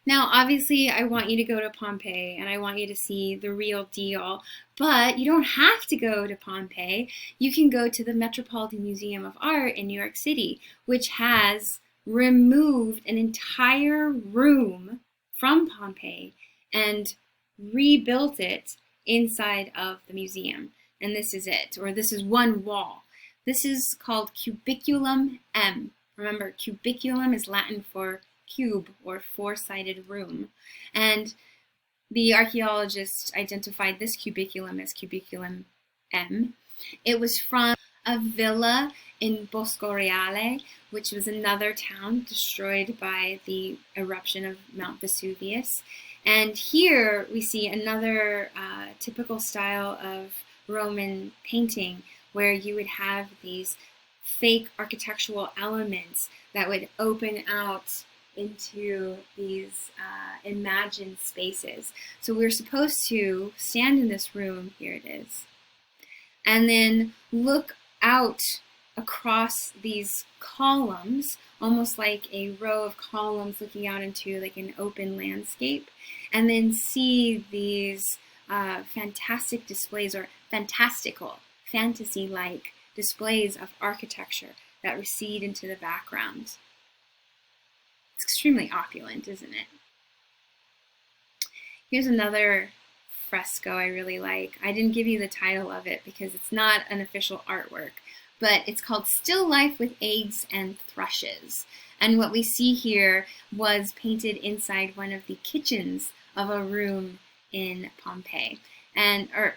Now, obviously, I want you to go to Pompeii and I want you to see the real deal, but you don't have to go to Pompeii. You can go to the Metropolitan Museum of Art in New York City, which has removed an entire room from Pompeii and rebuilt it inside of the museum. And this is it, or this is one wall. This is called Cubiculum M. Remember, cubiculum is Latin for cube or four-sided room. And the archaeologists identified this cubiculum as Cubiculum M. It was from a villa in Bosco Reale, which was another town destroyed by the eruption of Mount Vesuvius. And here we see another typical style of Roman painting where you would have these fake architectural elements that would open out into these imagined spaces. So we're supposed to stand in this room, here it is, and then look out across these columns, almost like a row of columns looking out into like an open landscape, and then see these fantastic displays, or fantastical, fantasy-like displays of architecture that recede into the background. It's extremely opulent, isn't it? Here's another fresco I really like. I didn't give you the title of it because it's not an official artwork, but it's called Still Life with Eggs and Thrushes. And what we see here was painted inside one of the kitchens of a room in Pompeii, or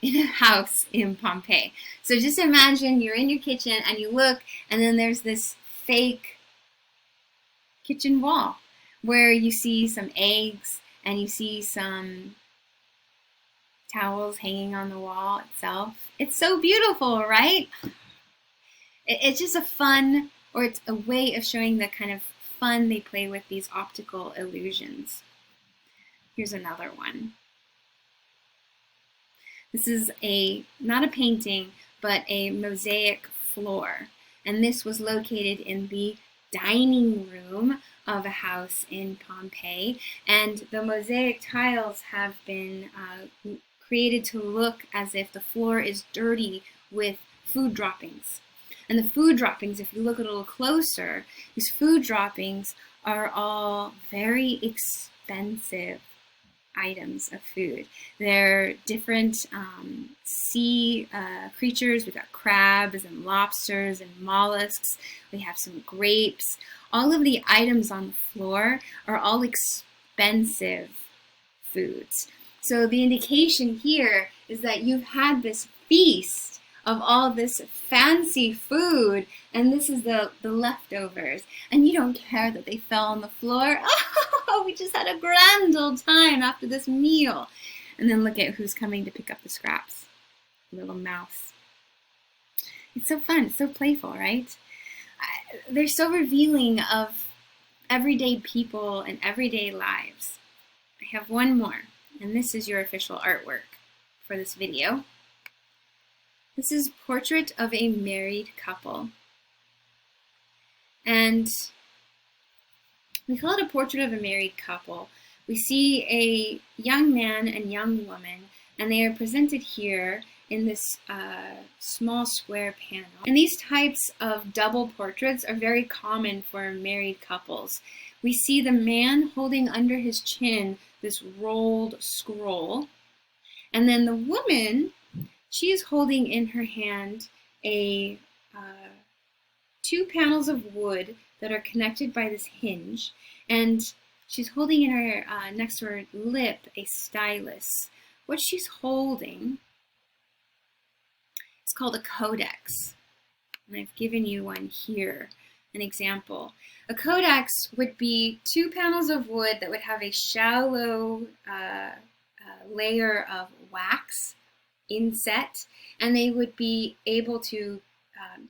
in a house in Pompeii. So just imagine you're in your kitchen and you look, and then there's this fake kitchen wall where you see some eggs and you see some towels hanging on the wall itself. It's so beautiful, right? It's just a fun, or it's a way of showing the kind of fun they play with these optical illusions. Here's another one. This is not a painting, but a mosaic floor. And this was located in the dining room of a house in Pompeii. And the mosaic tiles have been created to look as if the floor is dirty with food droppings. And the food droppings, if you look a little closer, these food droppings are all very expensive items of food. They're different sea creatures. We've got crabs and lobsters and mollusks. We have some grapes. All of the items on the floor are all expensive foods. So the indication here is that you've had this feast of all this fancy food, and this is the leftovers, and you don't care that they fell on the floor. Oh, we just had a grand old time after this meal. And then look at who's coming to pick up the scraps. Little mouse. It's so fun, it's so playful, right? They're so revealing of everyday people and everyday lives. I have one more, and this is your official artwork for this video. This is Portrait of a Married Couple. And we call it a portrait of a married couple. We see a young man and young woman, and they are presented here in this small square panel. And these types of double portraits are very common for married couples. We see the man holding under his chin this rolled scroll, and then the woman, she is holding in her hand two panels of wood that are connected by this hinge, and she's holding in her next to her lip a stylus. What she's holding is called a codex, and I've given you one here, an example. A codex would be two panels of wood that would have a shallow layer of wax inset, and they would be able to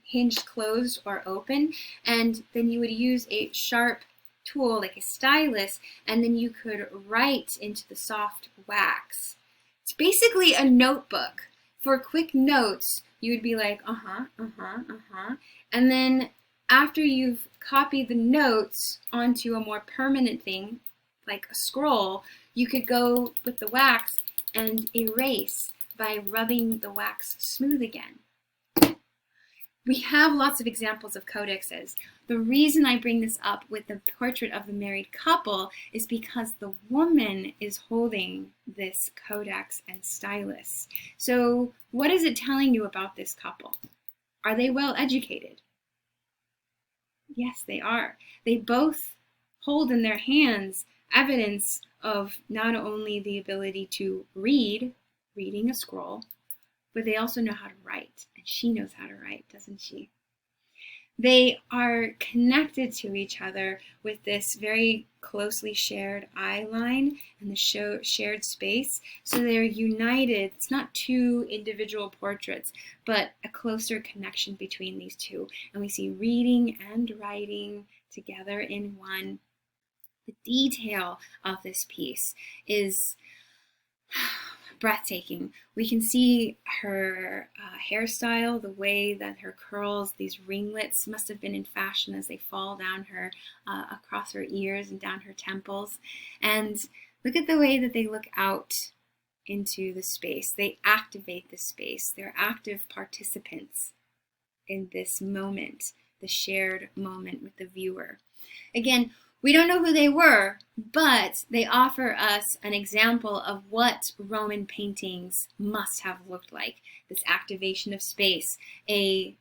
hinge closed or open, and then you would use a sharp tool like a stylus, and then you could write into the soft wax. It's basically a notebook. For quick notes, you would be like, and then after you've copied the notes onto a more permanent thing, like a scroll, you could go with the wax and erase by rubbing the wax smooth again. We have lots of examples of codexes. The reason I bring this up with the portrait of the married couple is because the woman is holding this codex and stylus. So what is it telling you about this couple? Are they well educated? Yes, they are. They both hold in their hands evidence of not only the ability to reading a scroll, but they also know how to write. And she knows how to write, doesn't she? They are connected to each other with this very closely shared eye line and the shared space. So they're united. It's not two individual portraits, but a closer connection between these two. And we see reading and writing together in one. The detail of this piece is breathtaking. We can see her hairstyle, the way that her curls, these ringlets must have been in fashion as they fall down her, across her ears and down her temples. And look at the way that they look out into the space. They activate the space. They're active participants in this moment, the shared moment with the viewer. Again, we don't know who they were, but they offer us an example of what Roman paintings must have looked like. This activation of space, a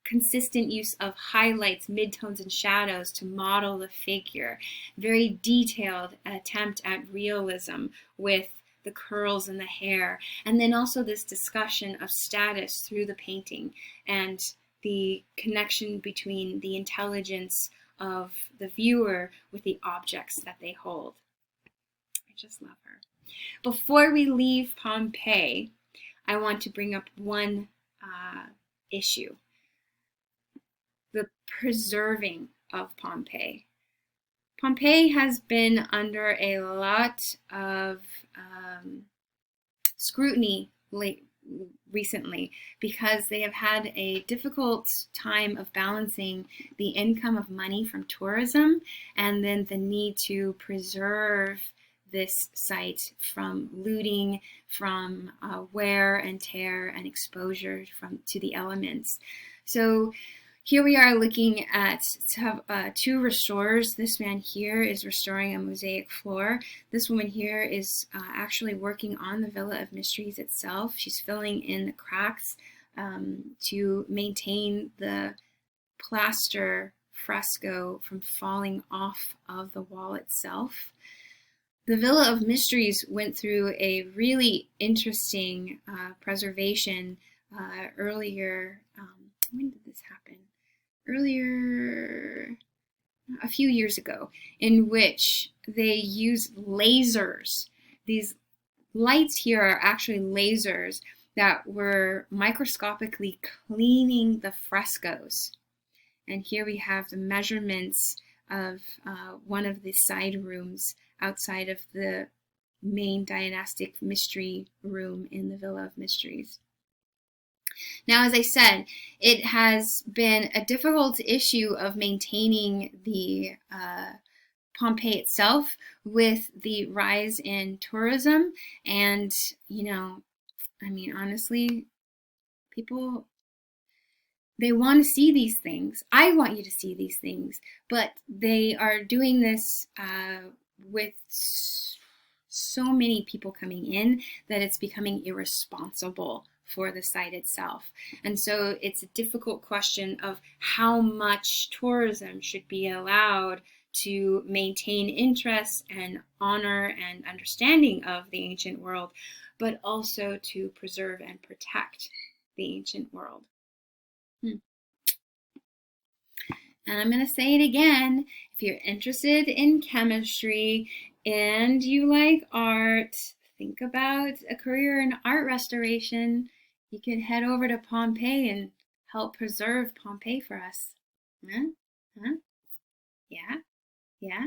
consistent use of highlights, midtones, and shadows to model the figure, very detailed attempt at realism with the curls and the hair, and then also this discussion of status through the painting and the connection between the intelligence of the viewer with the objects that they hold. I just love her. Before we leave Pompeii, I want to bring up one issue: the preserving of Pompeii. Pompeii has been under a lot of scrutiny recently because they have had a difficult time of balancing the income of money from tourism and then the need to preserve this site from looting, from wear and tear and exposure to the elements. So here we are looking at two restorers. This man here is restoring a mosaic floor. This woman here is actually working on the Villa of Mysteries itself. She's filling in the cracks to maintain the plaster fresco from falling off of the wall itself. The Villa of Mysteries went through a really interesting preservation earlier. When did this happen? Earlier, a few years ago, in which they used lasers. These lights here are actually lasers that were microscopically cleaning the frescoes. And here we have the measurements of one of the side rooms outside of the main dynastic mystery room in the Villa of Mysteries. Now, as I said, it has been a difficult issue of maintaining the Pompeii itself with the rise in tourism. And, I mean, honestly, people, they want to see these things. I want you to see these things, but they are doing this with so many people coming in that it's becoming irresponsible for the site itself. And so it's a difficult question of how much tourism should be allowed to maintain interest and honor and understanding of the ancient world, but also to preserve and protect the ancient world. And I'm going to say it again. If you're interested in chemistry and you like art, think about a career in art restoration. You can head over to Pompeii and help preserve Pompeii for us. Huh? Yeah? Yeah?